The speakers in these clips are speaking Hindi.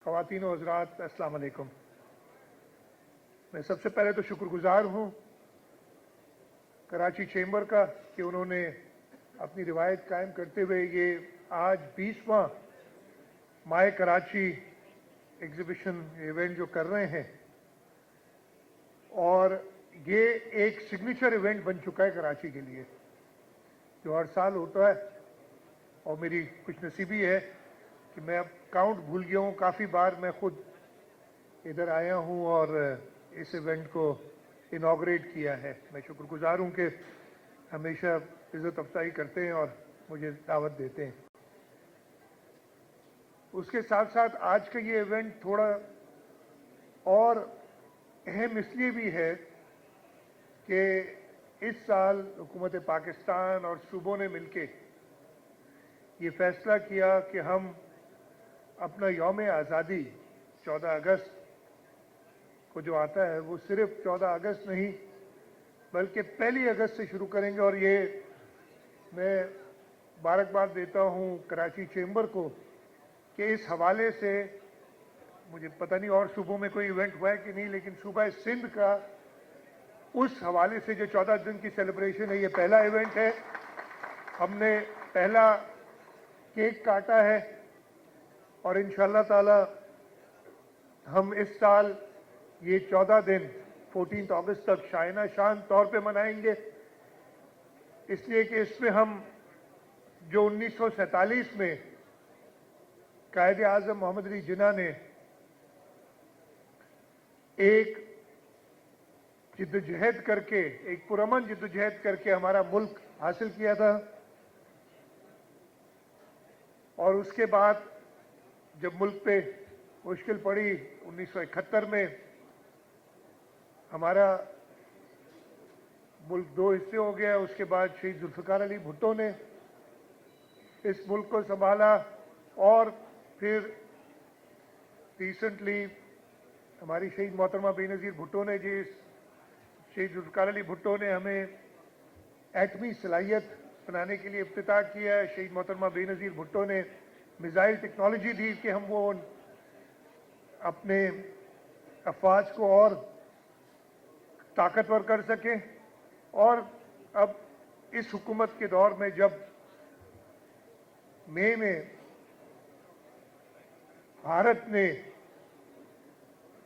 ख़वातीन और हज़रात, अस्सलाम वालेकुम। मैं सबसे पहले तो शुक्रगुजार हूँ कराची चेंबर का कि उन्होंने अपनी रिवायत कायम करते हुए ये आज 20वां माय कराची एग्ज़िबिशन इवेंट जो कर रहे हैं, और ये एक सिग्नेचर इवेंट बन चुका है कराची के लिए, जो हर साल होता है। और मेरी खुशनसीबी है कि मैं अब काउंट भूल गया हूँ, काफ़ी बार मैं खुद इधर आया हूँ और इस इवेंट को इनॉग्रेट किया है। मैं शुक्रगुजार हूँ कि हमेशा इज़्ज़त अफजाई करते हैं और मुझे दावत देते हैं। उसके साथ साथ आज का ये इवेंट थोड़ा और अहम इसलिए भी है कि इस साल हुकूमत पाकिस्तान और सूबों ने मिलके ये फैसला किया कि हम अपना यौम आज़ादी 14 अगस्त को जो आता है वो सिर्फ 14 अगस्त नहीं बल्कि 1 अगस्त से शुरू करेंगे। और ये मैं मुबारकबाद देता हूँ कराची चेंबर को कि इस हवाले से, मुझे पता नहीं और सूबों में कोई इवेंट हुआ है कि नहीं, लेकिन सूबा सिंध का उस हवाले से जो 14 दिन की सेलिब्रेशन है, ये पहला इवेंट है। हमने पहला केक काटा है और इंशाअल्लाह ताला हम इस साल ये 14 दिन 14 अगस्त तक शायना शान तौर पे मनाएंगे, इसलिए कि इसमें हम जो 1947 में कायदे आज़म मोहम्मद अली जिन्ना ने एक जिद्दोजहद करके, एक पुरअमन जिद्दोजहद करके हमारा मुल्क हासिल किया था, और उसके बाद जब मुल्क पे मुश्किल पड़ी 1971 में, हमारा मुल्क दो हिस्से हो गया। उसके बाद शहीद जुल्फ़िकार अली भुट्टो ने इस मुल्क को संभाला, और फिर रिसेंटली हमारी शहीद मोहतरमा बेनज़ीर भुट्टो ने, शहीद जुल्फ़िकार अली भुट्टो ने हमें एटमी सलाहियत बनाने के लिए इफ्तिताह किया है। शहीद मोहतरमा बेनज़ीर भुट्टो ने मिसाइल टेक्नोलॉजी दी कि हम वो अपने अफवाज को और ताकतवर कर सकें। और अब इस हुकूमत के दौर में जब मई में भारत ने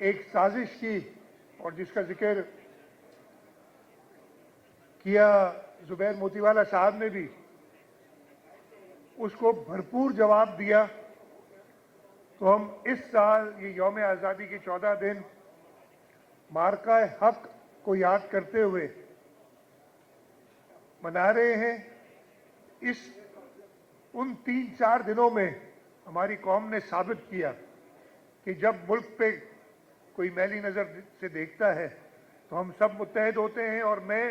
एक साजिश की और जिसका जिक्र किया जुबैर मोतीवाला साहब ने भी, उसको भरपूर जवाब दिया, तो हम इस साल ये यौम आज़ादी के 14 दिन मार्का हक को याद करते हुए मना रहे हैं। उन 3-4 दिनों में हमारी कौम ने साबित किया कि जब मुल्क पे कोई मैली नज़र से देखता है तो हम सब मुत्तहद होते हैं। और मैं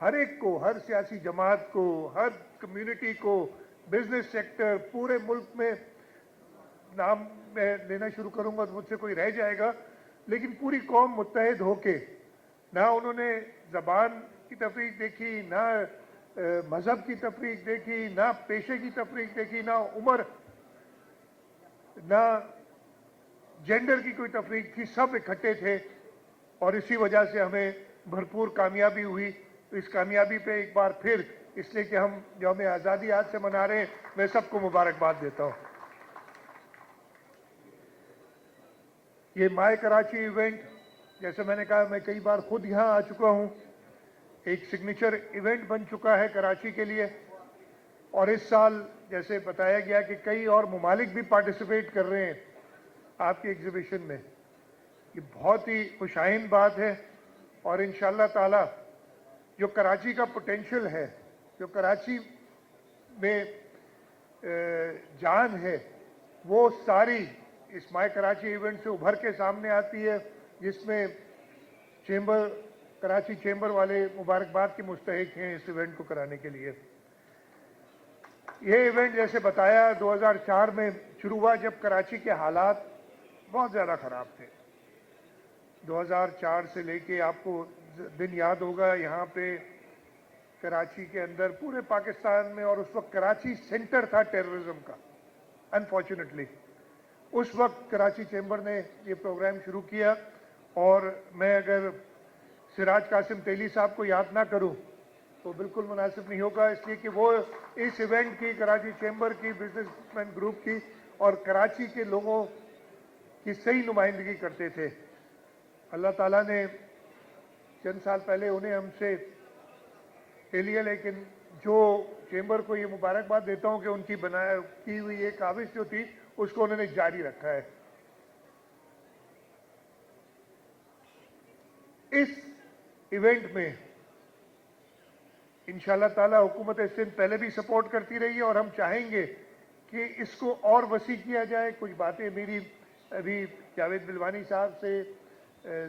हर एक को, हर सियासी जमात को, हर कम्युनिटी को, बिजनेस सेक्टर, पूरे मुल्क में, नाम मैं लेना शुरू करूंगा तो मुझसे कोई रह जाएगा, लेकिन पूरी कौम मुत्तहद होके, ना उन्होंने ज़बान की तफरीक देखी, ना मज़हब की तफरीक देखी, ना पेशे की तफरीक देखी, ना उम्र, ना जेंडर की कोई तफरीक थी, सब इकट्ठे थे। और इसी वजह से हमें भरपूर कामयाबी हुई। तो इस कामयाबी पे एक बार फिर, इसलिए कि हम यौम आज़ादी आज से मना रहे हैं, मैं सबको मुबारकबाद देता हूँ। ये माय कराची इवेंट, जैसे मैंने कहा, मैं कई बार खुद यहाँ आ चुका हूँ, एक सिग्नेचर इवेंट बन चुका है कराची के लिए। और इस साल जैसे बताया गया कि कई और ममालिक भी पार्टिसिपेट कर रहे हैं आपकी एग्जीबिशन में। ये बहुत ही खुशाइन बात है। और इंशाअल्लाह ताला जो कराची का पोटेंशियल है, जो कराची में जान है, वो सारी इस माय कराची इवेंट से उभर के सामने आती है, जिसमें चेंबर, कराची चेंबर वाले मुबारकबाद के मुस्तहिक हैं इस इवेंट को कराने के लिए। ये इवेंट जैसे बताया 2004 में शुरू हुआ, जब कराची के हालात बहुत ज़्यादा ख़राब थे। 2004 से लेके आपको दिन याद होगा, यहाँ पे कराची के अंदर, पूरे पाकिस्तान में, और उस वक्त कराची सेंटर था टेररिज्म का, अनफॉर्चुनेटली। उस वक्त कराची चैम्बर ने ये प्रोग्राम शुरू किया और मैं अगर सिराज कासिम तेली साहब को याद ना करूं तो बिल्कुल मुनासिब नहीं होगा, इसलिए कि वो इस इवेंट की कराची चैम्बर की, बिजनेसमैन ग्रुप की और कराची के लोगों की सही नुमाइंदगी करते थे। अल्लाह ताला ने चंद साल पहले उन्हें हमसे ले लिया, लेकिन जो चैम्बर को ये मुबारकबाद देता हूं कि उनकी की हुई एक काविश जो थी उसको उन्होंने जारी रखा है। इस इवेंट में इंशाअल्लाह ताला हुकूमत सिंध पहले भी सपोर्ट करती रही है और हम चाहेंगे कि इसको और वसी किया जाए। कुछ बातें मेरी अभी जावेद बिलवानी साहब से,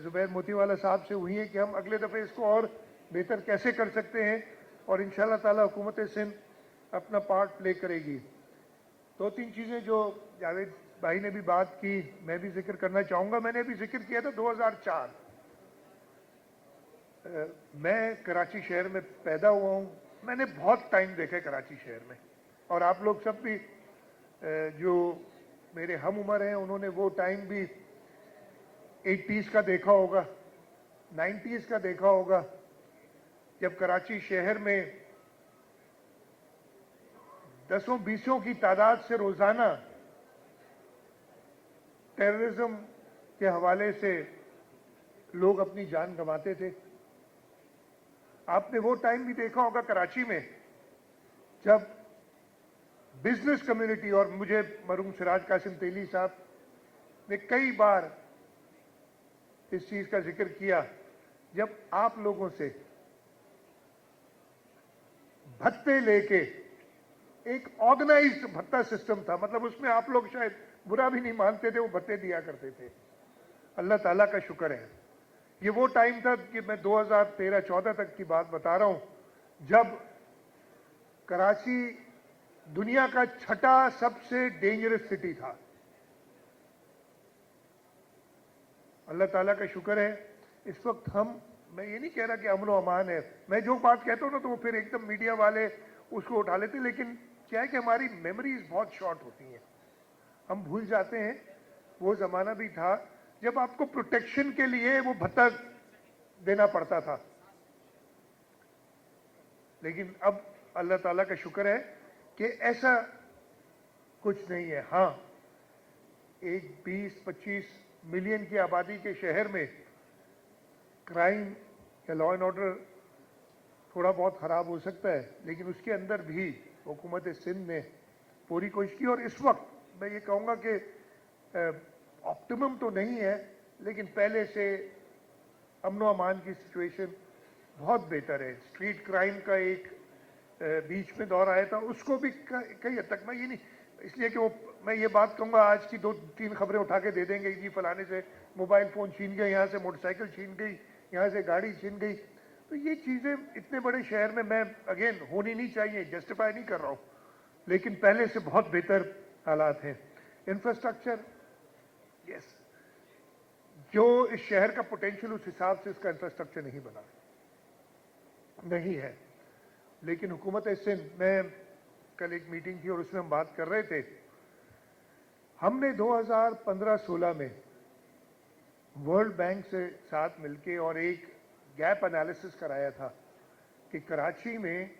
जुबैर मोतीवाला साहब से हुई हैं कि हम अगले दफ़े इसको और बेहतर कैसे कर सकते हैं और इंशाअल्लाह ताला हुकूमत सिंध अपना पार्ट प्ले करेगी। दो तीन चीज़ें जो जावेद भाई ने भी बात की, मैं भी जिक्र करना चाहूँगा। मैंने अभी जिक्र किया था 2004, मैं कराची शहर में पैदा हुआ हूँ। मैंने बहुत टाइम देखा है कराची शहर में और आप लोग सब भी जो मेरे हम उम्र हैं उन्होंने वो टाइम भी 80s का देखा होगा, 90s का देखा होगा, जब कराची शहर में दसों बीसों की तादाद से रोजाना टेररिज्म के हवाले से लोग अपनी जान गंवाते थे। आपने वो टाइम भी देखा होगा कराची में जब बिजनेस कम्युनिटी, और मुझे मरहूम सिराज कासिम तेली साहब ने कई बार इस चीज का जिक्र किया, जब आप लोगों से भत्ते लेके एक ऑर्गेनाइज्ड भत्ता सिस्टम था, मतलब उसमें आप लोग शायद बुरा भी नहीं मानते थे, वो भत्ते दिया करते थे। अल्लाह ताला का शुक्र है ये वो टाइम था कि मैं 2013-14 तक की बात बता रहा हूं, जब कराची दुनिया का छठा सबसे डेंजरस सिटी था। अल्लाह ताला का शुक्र है इस वक्त मैं ये नहीं कह रहा कि अमन व अमान है, मैं जो बात कहता हूं ना तो वो फिर एकदम मीडिया वाले उसको उठा लेते, लेकिन क्या है कि हमारी मेमोरीज बहुत शॉर्ट होती हैं, हम भूल जाते हैं। वो जमाना भी था जब आपको प्रोटेक्शन के लिए वो भत्ता देना पड़ता था, लेकिन अब अल्लाह ताला का शुक्र है कि ऐसा कुछ नहीं है। हाँ, एक 20-25 मिलियन की आबादी के शहर में क्राइम या लॉ एंड ऑर्डर थोड़ा बहुत खराब हो सकता है, लेकिन उसके अंदर भी हुकूमत सिंध ने पूरी कोशिश की और इस वक्त मैं ये कहूँगा कि ऑप्टिमम तो नहीं है, लेकिन पहले से अमन व अमान की सिचुएशन बहुत बेहतर है। स्ट्रीट क्राइम का एक बीच में दौर आया था, उसको भी कई हद तक मैं ये नहीं इसलिए कि वो मैं ये बात कहूँगा आज की 2-3 खबरें उठा के दे देंगे जी फलाने से मोबाइल फ़ोन छीन गए, यहाँ से मोटरसाइकिल छीन गई, यहाँ से गाड़ी छीन गई, तो ये चीज़ें इतने बड़े शहर में मैं अगेन होनी नहीं चाहिए, जस्टिफाई नहीं कर रहा हूँ, लेकिन पहले से बहुत बेहतर हालात हैं। इंफ्रास्ट्रक्चर, यस, जो इस शहर का पोटेंशियल उस हिसाब से इसका इंफ्रास्ट्रक्चर नहीं बना, नहीं है। लेकिन हुकूमत सिंध में कल एक मीटिंग थी और उसमें हम बात कर रहे थे, हमने 2015-16 में वर्ल्ड बैंक से साथ मिलके और एक गैप एनालिसिस कराया था कि कराची में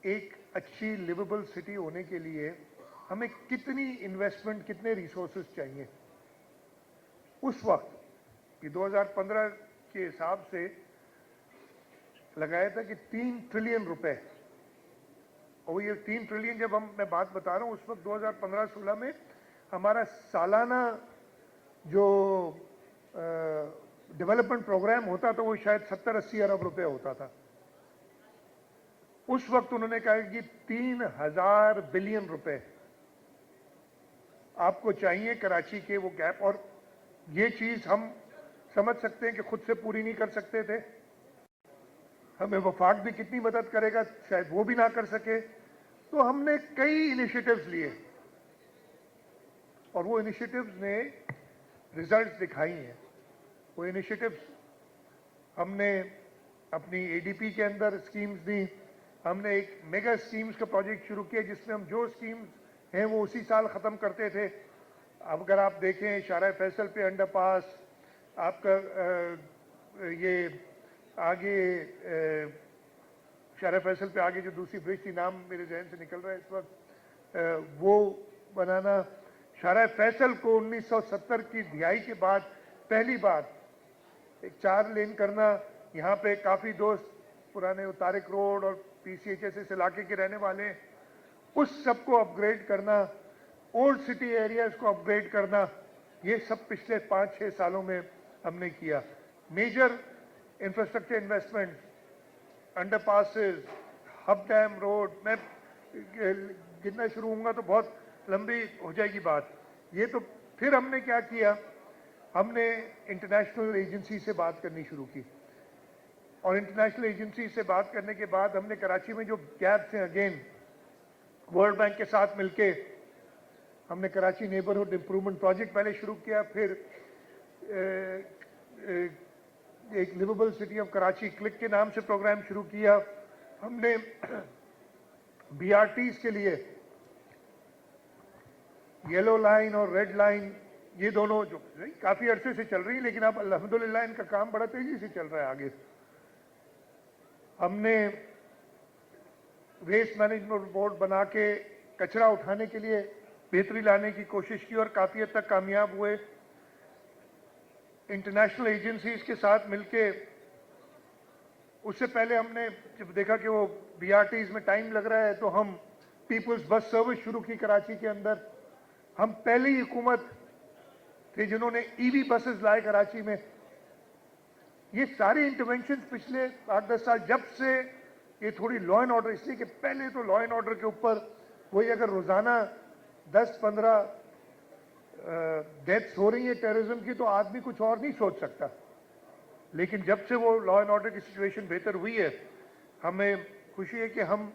एक अच्छी लिवेबल सिटी होने के लिए हमें कितनी इन्वेस्टमेंट, कितने रिसोर्सेज चाहिए। उस वक्त ये 2015 के हिसाब से लगाया था कि 3 ट्रिलियन रुपए, और ये 3 ट्रिलियन जब मैं बात बता रहा हूँ उस वक्त 2015-16 में हमारा सालाना जो डेवलपमेंट प्रोग्राम होता था वो शायद 70-80 अरब रुपए होता था। उस वक्त उन्होंने कहा कि 3000 बिलियन रुपए आपको चाहिए कराची के वो गैप, और ये चीज हम समझ सकते हैं कि खुद से पूरी नहीं कर सकते थे, हमें वफाक भी कितनी मदद करेगा शायद वो भी ना कर सके। तो हमने कई इनिशिएटिव्स लिए और वो इनिशिएटिव्स ने रिजल्ट्स दिखाई हैं। वो इनिशिएटिव्स हमने अपनी एडीपी के अंदर स्कीम्स दी, हमने एक मेगा स्कीम्स का प्रोजेक्ट शुरू किया जिसमें हम जो स्कीम्स हैं वो उसी साल ख़त्म करते थे, अब अगर आप देखें शारा फैसल पे अंडरपास, आपका ये आगे शारा फैसल पे आगे जो दूसरी ब्रिज थी, नाम मेरे जहन से निकल रहा है इस वक्त, वो बनाना। शारा फैसल को 1970 की दिहाई के बाद पहली बार एक 4 लेन करना। यहाँ पे काफ़ी दोस्त पुराने तारिक रोड और PCHS इस इलाके के रहने वाले हैं, उस सब को अपग्रेड करना, ओल्ड सिटी एरियाज को अपग्रेड करना, ये सब पिछले 5-6 सालों में हमने किया। Major infrastructure investment, underpasses, Hub dam road, मैं गिनना शुरू होऊंगा तो बहुत लंबी हो जाएगी बात। ये तो फिर हमने क्या किया, हमने इंटरनेशनल एजेंसी से बात करनी शुरू की, और इंटरनेशनल एजेंसी से बात करने के बाद हमने कराची में जो गैप्स हैं, अगेन वर्ल्ड बैंक के साथ मिलके हमने कराची नेबरहुड इंप्रूवमेंट प्रोजेक्ट पहले शुरू किया, फिर एक livable city of Karachi click के नाम से प्रोग्राम शुरू किया। हमने BRTs के लिए येलो लाइन और रेड लाइन, ये दोनों जो काफी अरसे से चल रही है, लेकिन अब अल्हम्दुलिल्लाह इनका काम बड़ा तेजी से चल रहा है आगे। हमने वेस्ट मैनेजमेंट बोर्ड बना के कचरा उठाने के लिए बेहतरी लाने की कोशिश की और काफी हद तक कामयाब हुए। इंटरनेशनल एजेंसीज के साथ मिलके, उससे पहले हमने जब देखा कि वो BRTs में टाइम लग रहा है, तो हम पीपल्स बस सर्विस शुरू की कराची के अंदर। हम पहली हुकूमत थे जिन्होंने EV बसेस लाए कराची में। ये सारी इंटरवेंशन पिछले 8-10 साल, जब से ये थोड़ी लॉ एंड ऑर्डर, इसलिए कि पहले तो लॉ एंड ऑर्डर के ऊपर वही अगर रोजाना 10-15 डेथ्स हो रही है टेररिज्म की, तो आदमी कुछ और नहीं सोच सकता। लेकिन जब से वो लॉ एंड ऑर्डर की सिचुएशन बेहतर हुई है, हमें खुशी है कि हम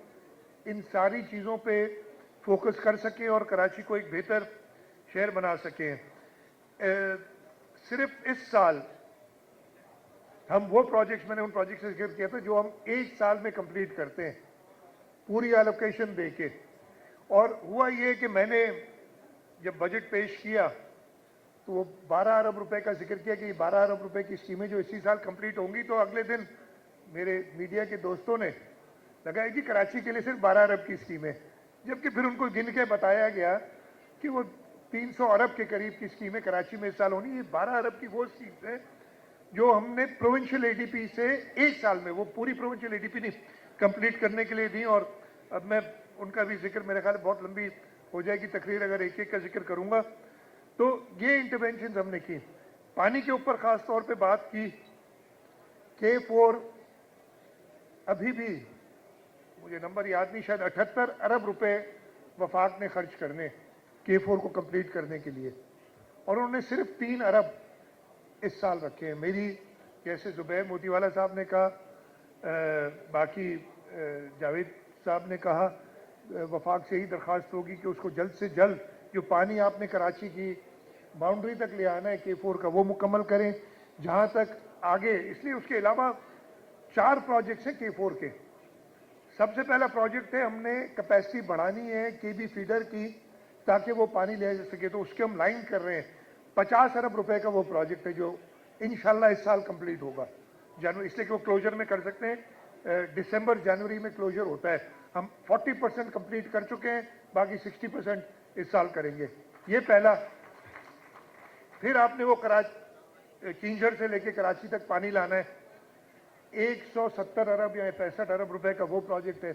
इन सारी चीज़ों पे फोकस कर सकें और कराची को एक बेहतर शहर बना सकें। सिर्फ इस साल हम वो प्रोजेक्ट्स, मैंने उन प्रोजेक्ट्स से जिक्र किया था जो हम 1 साल में कंप्लीट करते हैं पूरी एलोकेशन देके। और हुआ ये कि मैंने जब बजट पेश किया तो वो 12 अरब रुपए का जिक्र किया कि 12 अरब रुपए की स्कीमें जो इसी साल कंप्लीट होंगी, तो अगले दिन मेरे मीडिया के दोस्तों ने लगाया कि कराची के लिए सिर्फ 12 अरब की स्कीम है, जबकि फिर उनको गिन के बताया गया कि वो 300 अरब के करीब की स्कीमें कराची में इस साल होनी। ये 12 अरब की वो स्कीम है जो हमने प्रोविंशियल ADP से 1 साल में, वो पूरी प्रोविंशियल ADP नहीं, कंप्लीट करने के लिए दी। और अब मैं उनका भी जिक्र, मेरे ख्याल बहुत लंबी हो जाएगी तकरीर अगर एक एक का जिक्र करूंगा। तो ये इंटरवेंशन हमने की। पानी के ऊपर खास तौर पे बात की। K4 अभी भी मुझे नंबर याद नहीं, शायद 78 अरब रुपए वफाक ने खर्च करने K4 को कंप्लीट करने के लिए, और उन्होंने सिर्फ 3 अरब इस साल रखे हैं। मेरी, जैसे जुबैर मोतीवाला साहब ने कहा, बाकी जावेद साहब ने कहा, वफाक से ही दरख्वास्त होगी कि उसको जल्द से जल्द जो पानी आपने कराची की बाउंड्री तक ले आना है K4 का, वो मुकम्मल करें जहां तक आगे। इसलिए उसके अलावा 4 प्रोजेक्ट्स हैं K4 के। सबसे पहला प्रोजेक्ट है, हमने कैपेसिटी बढ़ानी है KB फीडर की ताकि वो पानी ले जा सके, तो उसके हम लाइन कर रहे हैं। 50 अरब रुपए का वो प्रोजेक्ट है जो इंशाल्लाह इस साल कंप्लीट होगा जनवरी, इसलिए कि वो क्लोजर में कर सकते हैं। दिसंबर जनवरी में क्लोजर होता है। हम 40% कंप्लीट कर चुके हैं, बाकी 60% इस साल करेंगे। ये पहला। फिर आपने वो किंजर से लेके कराची तक पानी लाना है, 170 अरब या 65 अरब रुपए का वो प्रोजेक्ट है।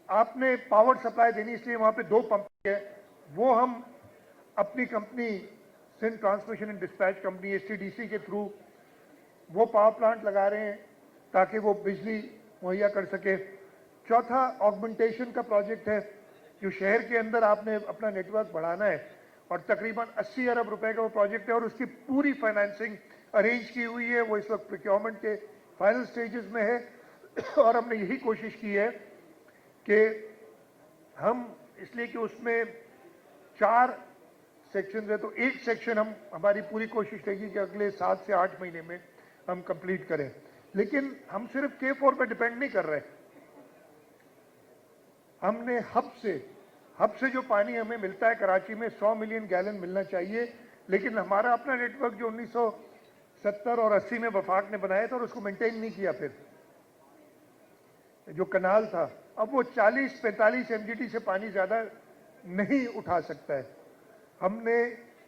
आपने पावर सप्लाई देनी, इसलिए वहां पे 2 पंप है, वो हम अपनी company Sindh transmission and dispatch company STDC के थ्रू वो पावर प्लांट लगा रहे हैं ताकि वो बिजली मुहैया कर सके। चौथा ऑगमेंटेशन का प्रोजेक्ट है, जो शहर के अंदर आपने अपना नेटवर्क बढ़ाना है, और तकरीबन 80 अरब रुपए का वो प्रोजेक्ट है, और उसकी पूरी फाइनेंसिंग अरेंज की हुई है। वो इस वक्त प्रोक्योरमेंट के फाइनल स्टेजेस में है। और हमने यही कोशिश की है कि हम, इसलिए कि उसमें 4 सेक्शन है, तो एक सेक्शन हमारी पूरी कोशिश रहेगी कि अगले 7 से 8 महीने में हम कंप्लीट करें। लेकिन हम सिर्फ K4 पर डिपेंड नहीं कर रहे, हमने हब से जो पानी हमें मिलता है कराची में 100 मिलियन गैलन मिलना चाहिए, लेकिन हमारा अपना नेटवर्क जो 1970 और 80 में वफाक ने बनाया था और उसको मेंटेन नहीं किया, फिर जो कनाल था अब वो 40-45 एमजीडी से पानी ज़्यादा नहीं उठा सकता है। हमने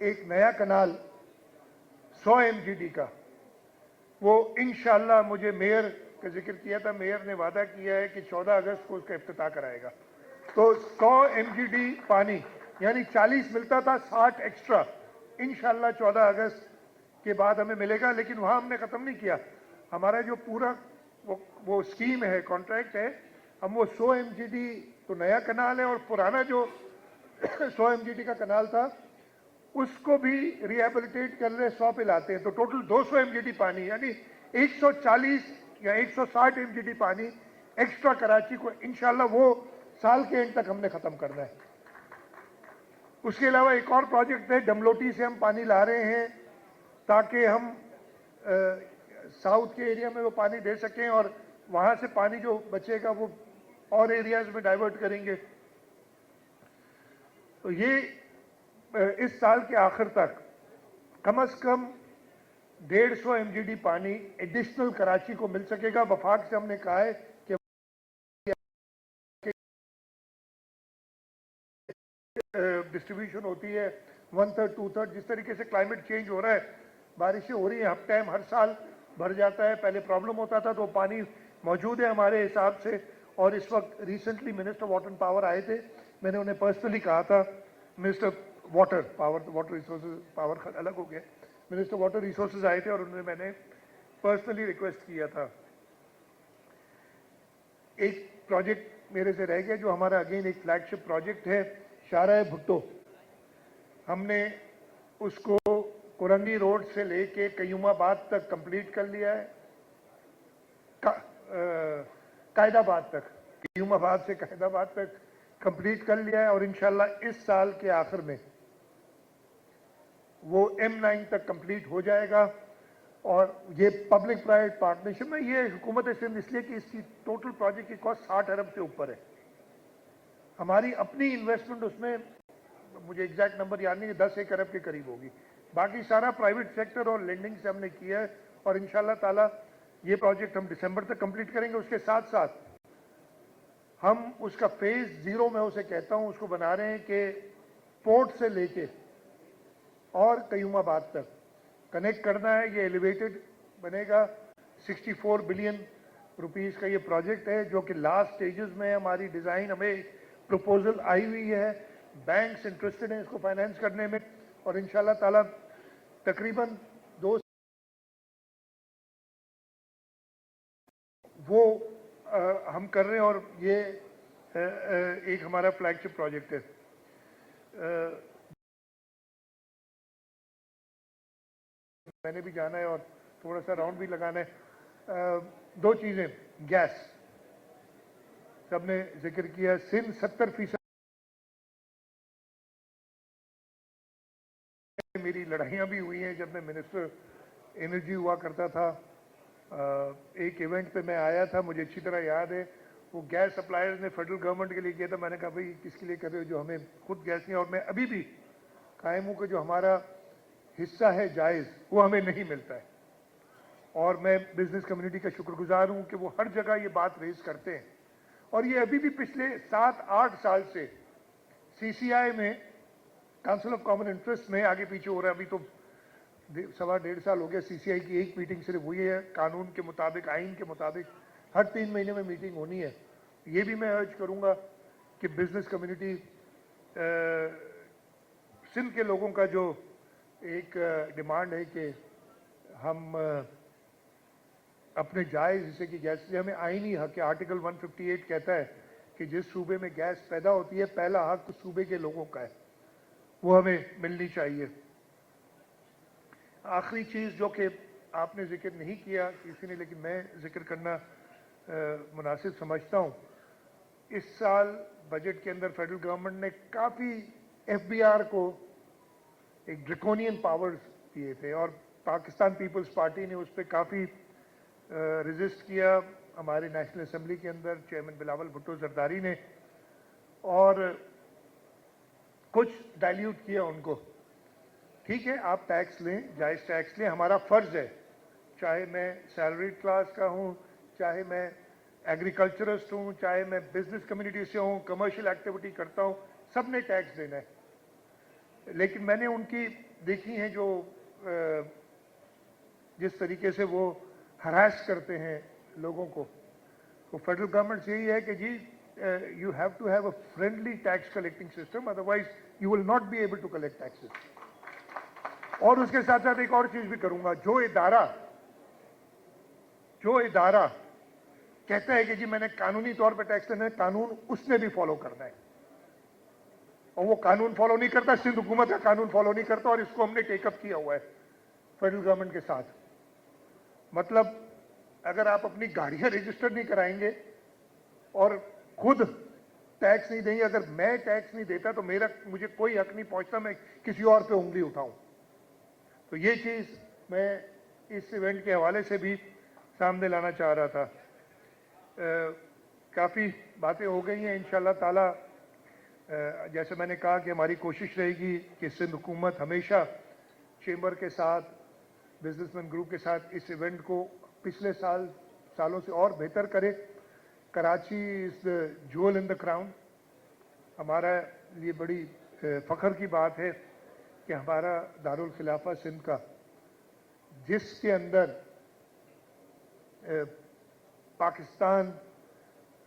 एक नया कनाल 100 एमजीडी का, वो इंशाल्लाह, मुझे मेयर का जिक्र किया था, मेयर ने वादा किया है कि 14 अगस्त को उसका इफ्तिताह कराएगा। तो 100 एमजीडी पानी यानी 40 मिलता था, 60 एक्स्ट्रा इंशाल्लाह 14 अगस्त के बाद हमें मिलेगा। लेकिन वहाँ हमने ख़त्म नहीं किया, हमारा जो पूरा वो स्कीम है, कॉन्ट्रैक्ट है, हम वो 100 एमजीडी तो नया कनाल है और पुराना जो 100 एमजीडी का कनाल था उसको भी रिहेबिलिटेट कर रहे, 100 पे लाते हैं, तो टोटल 200 एमजीडी पानी यानी 140 या 160 एमजीडी पानी एक्स्ट्रा कराची को इंशाल्लाह वो साल के एंड तक हमने ख़त्म करना है। उसके अलावा एक और प्रोजेक्ट है, डमलोटी से हम पानी ला रहे हैं ताकि हम साउथ के एरिया में वो पानी दे सकें और वहाँ से पानी जो बचेगा वो और एरियाज में डाइवर्ट करेंगे। तो ये इस साल के आखिर तक कम से कम 150 एमजीडी पानी एडिशनल कराची को मिल सकेगा। वफाक से हमने कहा है कि डिस्ट्रीब्यूशन होती है 1/3 2/3, जिस तरीके से क्लाइमेट चेंज हो रहा है, बारिशें हो रही हैं, हर टाइम हर साल भर जाता है। पहले प्रॉब्लम होता था, तो पानी मौजूद है हमारे हिसाब से। और इस वक्त recently minister water and power आए थे, मैंने उन्हें पर्सनली कहा था, मिनिस्टर वाटर रिसोर्सेज, पावर अलग हो गया, मिनिस्टर वाटर रिसोर्सेज आए थे और उन्हें मैंने पर्सनली रिक्वेस्ट किया था। एक प्रोजेक्ट मेरे से रह गया जो हमारा अगेन एक फ्लैगशिप प्रोजेक्ट है, शाहराह भुट्टो। हमने उसको कुरंगी रोड से लेके कयूमाबाद तक कंप्लीट कर लिया है, कायदाबाद तक, कयूमाबाद से कायदाबाद तक कंप्लीट कर लिया है और इंशाल्लाह इस साल के आखिर में वो M9 तक कंप्लीट हो जाएगा। और ये पब्लिक प्राइवेट पार्टनरशिप में, ये हुकूमत सिंध इसलिए कि इसकी टोटल प्रोजेक्ट की कॉस्ट 60 अरब से ऊपर है। हमारी अपनी इन्वेस्टमेंट उसमें, मुझे एग्जैक्ट नंबर याद नहीं है, 10 अरब के करीब होगी। बाकी सारा प्राइवेट सेक्टर और लेंडिंग से हमने किया है और इंशाल्लाह ताला ये प्रोजेक्ट हम दिसंबर तक कंप्लीट करेंगे। उसके साथ साथ हम उसका फेज 0 में उसे कहता हूं, उसको बना रहे हैं कि पोर्ट से लेके और कयूमाबाद तक कनेक्ट करना है। ये एलिवेटेड बनेगा, 64 बिलियन रुपीस का ये प्रोजेक्ट है जो कि लास्ट स्टेजेस में है। हमारी डिज़ाइन, हमें प्रपोजल आई हुई है, बैंक्स इंटरेस्टेड हैं इसको फाइनेंस करने में और इंशाल्लाह ताला तकरीबन 2 वो हम कर रहे हैं और ये एक हमारा फ्लैगशिप प्रोजेक्ट है। मैंने भी जाना है और थोड़ा सा राउंड भी लगाना है। 2 चीज़ें, गैस सबने जिक्र किया, सिंध 70% मेरी लड़ाइयाँ भी हुई हैं। जब मैं मिनिस्टर एनर्जी हुआ करता था, एक इवेंट पे मैं आया था, मुझे अच्छी तरह याद है, वो गैस सप्लायर्स ने फेडरल गवर्नमेंट के लिए किया था। मैंने कहा भाई किसके लिए कर रहे हो जो हमें खुद गैस नहीं, और मैं अभी भी कायम हूँ कि जो हमारा हिस्सा है जायज़ वो हमें नहीं मिलता है। और मैं बिजनेस कम्युनिटी का शुक्रगुजार हूँ कि वो हर जगह ये बात रेज करते हैं और ये अभी भी पिछले 7-8 साल से CCI में, काउंसिल ऑफ कॉमन इंटरेस्ट में आगे पीछे हो रहा है। अभी तो 1.25 साल हो गया CCI की एक मीटिंग सिर्फ हुई है। कानून के मुताबिक, आइन के मुताबिक हर 3 महीने में मीटिंग होनी है। ये भी मैं अर्ज करूँगा कि बिजनेस कम्युनिटी, सिंध के लोगों का जो एक डिमांड है कि हम अपने जायज़ हिस्से की गैस से, हमें आईनी हक है, आर्टिकल 158 कहता है कि जिस सूबे में गैस पैदा होती है पहला हक उस सूबे के लोगों का है, वो हमें मिलनी चाहिए। आखिरी चीज़ जो कि आपने जिक्र नहीं किया किसी ने, लेकिन मैं जिक्र करना मुनासिब समझता हूँ, इस साल बजट के अंदर फेडरल गवर्नमेंट ने काफ़ी FBR को एक ड्रैकोनियन पावर्स दिए थे और पाकिस्तान पीपल्स पार्टी ने उस पर काफ़ी रेजिस्ट किया। हमारे नेशनल असेंबली के अंदर चेयरमैन बिलावल भुट्टो जरदारी ने, और कुछ डाइल्यूट किया उनको। ठीक है, आप टैक्स लें, जायज़ टैक्स लें, हमारा फ़र्ज़ है, चाहे मैं सैलरीड क्लास का हूँ, चाहे मैं एग्रीकल्चरिस्ट हूँ, चाहे मैं बिजनेस कम्युनिटी से हूँ, कमर्शियल एक्टिविटी करता हूँ, सब ने टैक्स देना है। लेकिन मैंने उनकी देखी हैं जो जिस तरीके से वो हरास करते हैं लोगों को, तो फेडरल गवर्नमेंट से यही है कि जी you have to have a friendly tax collecting system, otherwise you will not be able to collect taxes. और उसके साथ साथ एक और चीज भी करूंगा, जो इदारा कहता है कि जी मैंने कानूनी तौर पर टैक्स लेना है, कानून उसने भी फॉलो करना है, और वो कानून फॉलो नहीं करता, सिंध हुकूमत का कानून फॉलो नहीं करता, और इसको हमने टेकअप किया हुआ है फेडरल गवर्नमेंट के साथ। मतलब अगर आप अपनी गाड़ियां रजिस्टर नहीं कराएंगे और खुद टैक्स नहीं देंगे, अगर मैं टैक्स नहीं देता तो मुझे कोई हक नहीं पहुंचता मैं किसी और पे उंगली उठाऊं। तो ये चीज मैं इस इवेंट के हवाले से भी सामने लाना चाह रहा था। काफ़ी बातें हो गई हैं, इंशाल्लाह ताला जैसे मैंने कहा कि हमारी कोशिश रहेगी कि सिंध हुकूमत हमेशा चेंबर के साथ, बिजनेसमैन ग्रुप के साथ इस इवेंट को पिछले सालों से और बेहतर करे। Karachi is the jewel in the crown. हमारा लिए बड़ी फ़ख्र की बात है कि हमारा दारुल खिलाफा सिंध का, जिसके अंदर पाकिस्तान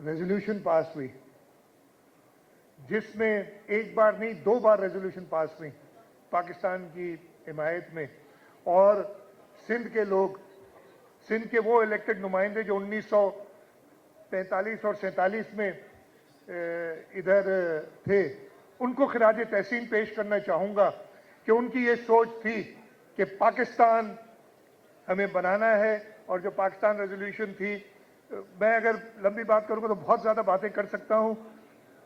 रेजोल्यूशन पास हुई, जिसमें एक बार नहीं 2 बार रेजोल्यूशन पास हुई पाकिस्तान की हिमायत में, और सिंध के लोग, सिंध के वो इलेक्टेड नुमाइंदे जो 1945 और 47 में इधर थे, उनको खिराज तहसीन पेश करना चाहूँगा कि उनकी ये सोच थी कि पाकिस्तान हमें बनाना है, और जो पाकिस्तान रेजोल्यूशन थी, मैं अगर लंबी बात करूँगा तो बहुत ज़्यादा बातें कर सकता हूँ।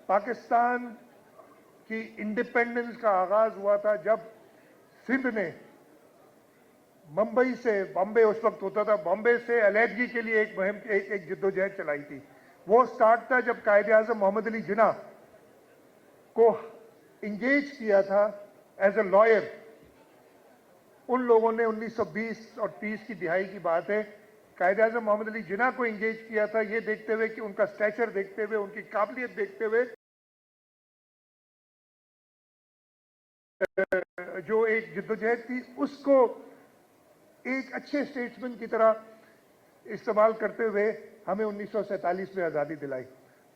पाकिस्तान की इंडिपेंडेंस का आगाज़ हुआ था जब सिंध ने मुंबई से, बॉम्बे उस वक्त होता था, बॉम्बे से अलहदगी के लिए एक मुहिम, एक जिद्दोजहद चलाई थी। वो स्टार्ट था जब कायदे-आज़म मोहम्मद अली जिन्ना को इंगेज किया था एज ए लॉयर। उन लोगों ने 1920 और 30 की दिहाई की बात है, कायदे-आज़म मोहम्मद अली जिन्ना को इंगेज किया था, ये देखते हुए कि उनका स्टैचर देखते हुए, उनकी काबिलियत देखते हुए, जो एक जिद्दोजहद थी उसको एक अच्छे स्टेट्समैन की तरह इस्तेमाल करते हुए हमें 1947 में आज़ादी दिलाई।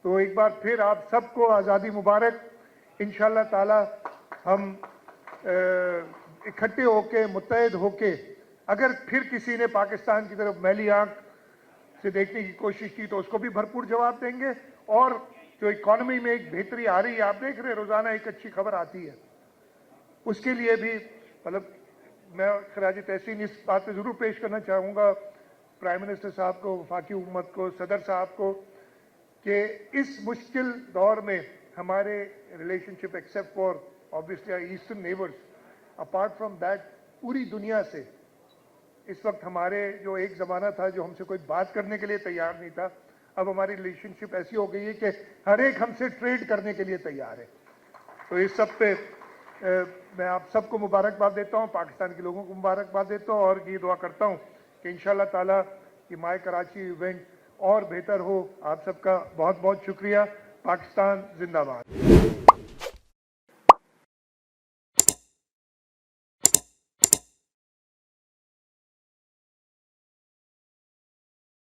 तो एक बार फिर आप सबको आज़ादी मुबारक। इंशाल्लाह ताला हम इकट्ठे होके, मुत्तहद होके, अगर फिर किसी ने पाकिस्तान की तरफ मैली आंख से देखने की कोशिश की तो उसको भी भरपूर जवाब देंगे। और जो इकॉनमी में एक बेहतरी आ रही है, आप देख रहे हैं रोजाना एक अच्छी खबर आती है, उसके लिए भी मतलब मैं खराज तहसीन इस बात पे जरूर पेश करना चाहूँगा प्राइम मिनिस्टर साहब को, वफाकी हुकूमत को, सदर साहब को, कि इस मुश्किल दौर में हमारे relationship, except for obviously eastern neighbours, apart from that पूरी दुनिया से इस वक्त हमारे, जो एक ज़माना था जो हमसे कोई बात करने के लिए तैयार नहीं था, अब हमारी रिलेशनशिप ऐसी हो गई है कि हर एक हमसे ट्रेड करने के लिए तैयार है। तो इस सब पे मैं आप सबको मुबारकबाद देता हूँ, पाकिस्तान के लोगों को मुबारकबाद देता हूँ, और ये दुआ करता हूँ कि इंशाल्लाह ताला ये माय कराची इवेंट और बेहतर हो। आप सबका बहुत बहुत शुक्रिया। पाकिस्तान जिंदाबाद।